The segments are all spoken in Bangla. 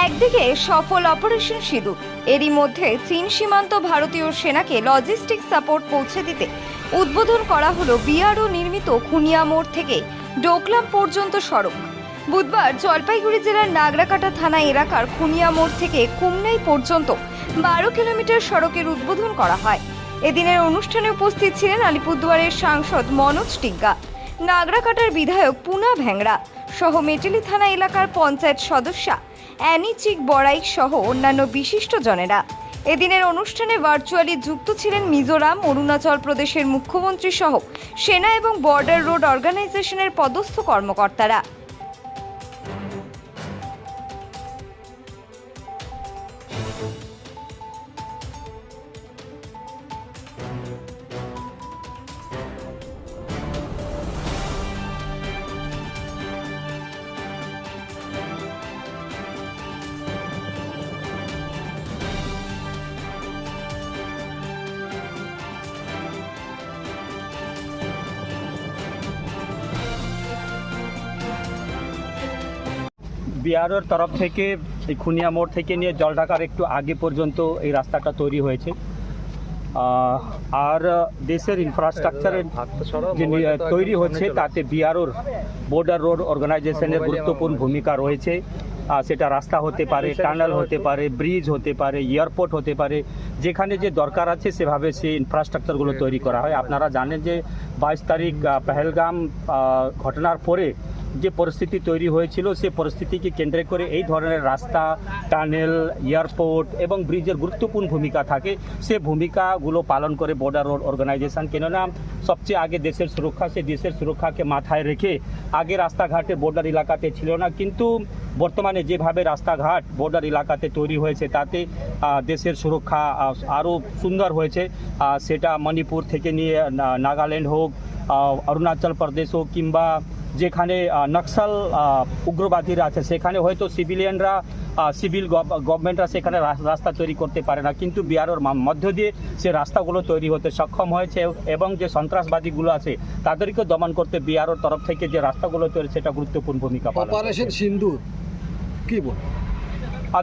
একদিকে সফল অপারেশন সিঁদুর, এরই মধ্যে চীন সীমান্ত ভারতীয় সেনাকে লজিস্টিক সাপোর্ট পৌঁছে দিতে উদ্বোধন করা হলো বিআরও নির্মিত খুনিয়া মোড় থেকে ডোকলাম পর্যন্ত সড়ক। বুধবার জলপাইগুড়ি জেলার নাগরাকাটা থানা এলাকার খুনিয়া মোড় থেকে কুমনাই পর্যন্ত 12 কিলোমিটার সড়কের উদ্বোধন করা হয়। এদিনের অনুষ্ঠানে উপস্থিত ছিলেন আলিপুরদুয়ারের সাংসদ মনোজ টিগ্গা, নাগরাকাটার বিধায়ক পুনা ভ্যাংরা সহ মেটেলি থানা এলাকার পঞ্চায়েত সদস্যা অ্যানি চিক বড়াই সহ অন্যান্য বিশিষ্ট জনেরা। এদিনের অনুষ্ঠানে ভার্চুয়ালি যুক্ত ছিলেন মিজোরাম, অরুণাচল প্রদেশের মুখ্যমন্ত্রী সহ সেনা এবং বর্ডার রোড অর্গানাইজেশনের পদস্থ কর্মকর্তারা। বিআরওর তরফ থেকে এই খুনিয়া মোড় থেকে নিয়ে জলঢাকার একটু আগে পর্যন্ত এই রাস্তাটা তৈরি হয়েছে। আর দেশের ইনফ্রাস্ট্রাকচারের যে তৈরি হচ্ছে তাতে বিআরওর বর্ডার রোড অর্গানাইজেশনের গুরুত্বপূর্ণ ভূমিকা রয়েছে। সেটা রাস্তা হতে পারে, টানেল হতে পারে, ব্রিজ হতে পারে, এয়ারপোর্ট হতে পারে, যেখানে যে দরকার আছে সেভাবে সেই ইনফ্রাস্ট্রাকচারগুলো তৈরি করা হয়। আপনারা জানেন যে 22 তারিখ পেহেলগাম ঘটনার পরে যে পরিস্থিতি তৈরি হয়েছিল, সেই পরিস্থিতিকে কেন্দ্র করে এই ধরনের রাস্তা, টানেল, এয়ারপোর্ট এবং ব্রিজের গুরুত্বপূর্ণ ভূমিকা থাকে। সে ভূমিকাগুলো পালন করে বর্ডার রোড অর্গানাইজেশন, কেননা সবচেয়ে আগে দেশের সুরক্ষা, সে দেশের সুরক্ষাকে মাথায় রেখে আগে রাস্তাঘাটে বর্ডার এলাকাতে ছিল না, কিন্তু বর্তমানে যেভাবে রাস্তাঘাট বর্ডার এলাকাতে তৈরি হয়েছে তাতে দেশের সুরক্ষা আরও সুন্দর হয়েছে। সেটা মণিপুর থেকে নিয়ে নাগাল্যান্ড হোক, অরুণাচল প্রদেশ হোক, কিংবা যেখানে নক্সাল উগ্রবাদীরা আছে সেখানে হয়তো সিভিলিয়ানরা, সিভিল গভর্নমেন্টরা সেখানে রাস্তা তৈরি করতে পারে না, কিন্তু বিআরওর মধ্য দিয়ে সে রাস্তাগুলো তৈরি হতে সক্ষম হয়েছে। এবং যে সন্ত্রাসবাদীগুলো আছে তাদেরকে দমন করতে বিআরওর তরফ থেকে যে রাস্তাগুলো তৈরি, সেটা গুরুত্বপূর্ণ ভূমিকা পালন করে। অপারেশন সিন্দুর কি বল?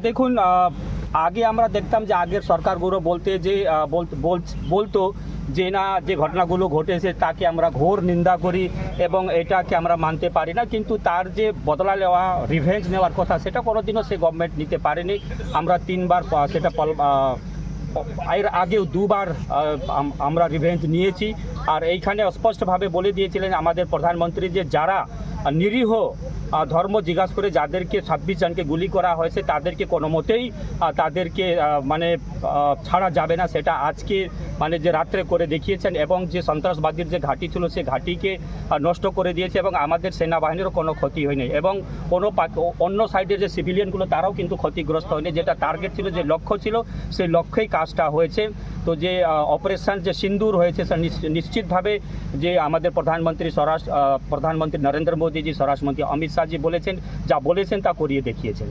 দেখুন, আগে আমরা দেখতাম যে আগের সরকারগুলো বলতো যে না, যে ঘটনাগুলো ঘটেছে তাকে আমরা ঘোর নিন্দা করি এবং এটাকে আমরা মানতে পারি না, কিন্তু তার যে বদলা নেওয়া, রিভেঞ্জ নেওয়ার কথা, সেটা কোনোদিনও সে গভর্নমেন্ট নিতে পারেনি। আমরা 3 বার সেটা এর আগেও 2 বার আমরা রিভেঞ্জ নিয়েছি। আর এইখানে স্পষ্টভাবে বলে দিয়েছিলেন আমাদের প্রধানমন্ত্রী যে যারা নিরীহ ধর্ম জিজ্ঞাসা করে যাদেরকে 26 জনকে গুলি করা হয়েছে তাদেরকে কোনো মতেই তাদেরকে ছাড়া যাবে না, সেটা আজকে যে রাত্রে করে দেখিয়েছেন। এবং যে সন্ত্রাসবাদীর যে ঘাঁটি ছিল সে ঘাঁটিকে নষ্ট করে দিয়েছে এবং আমাদের সেনাবাহিনীরও কোনো ক্ষতি হয়নি, এবং কোনো অন্য সাইডের যে সিভিলিয়ানগুলো তারাও কিন্তু ক্ষতিগ্রস্ত হয়নি। যেটা টার্গেট ছিল, যে লক্ষ্য ছিল, সেই লক্ষ্যেই কাজটা হয়েছে। তো যে অপারেশন যে সিন্দুর হয়েছে, নিশ্চিতভাবে যে আমাদের প্রধানমন্ত্রী নরেন্দ্র মোদীজি, স্বরাষ্ট্রমন্ত্রী অমিত শাহজি যা বলেছেন তা করিয়ে দেখিয়েছেন।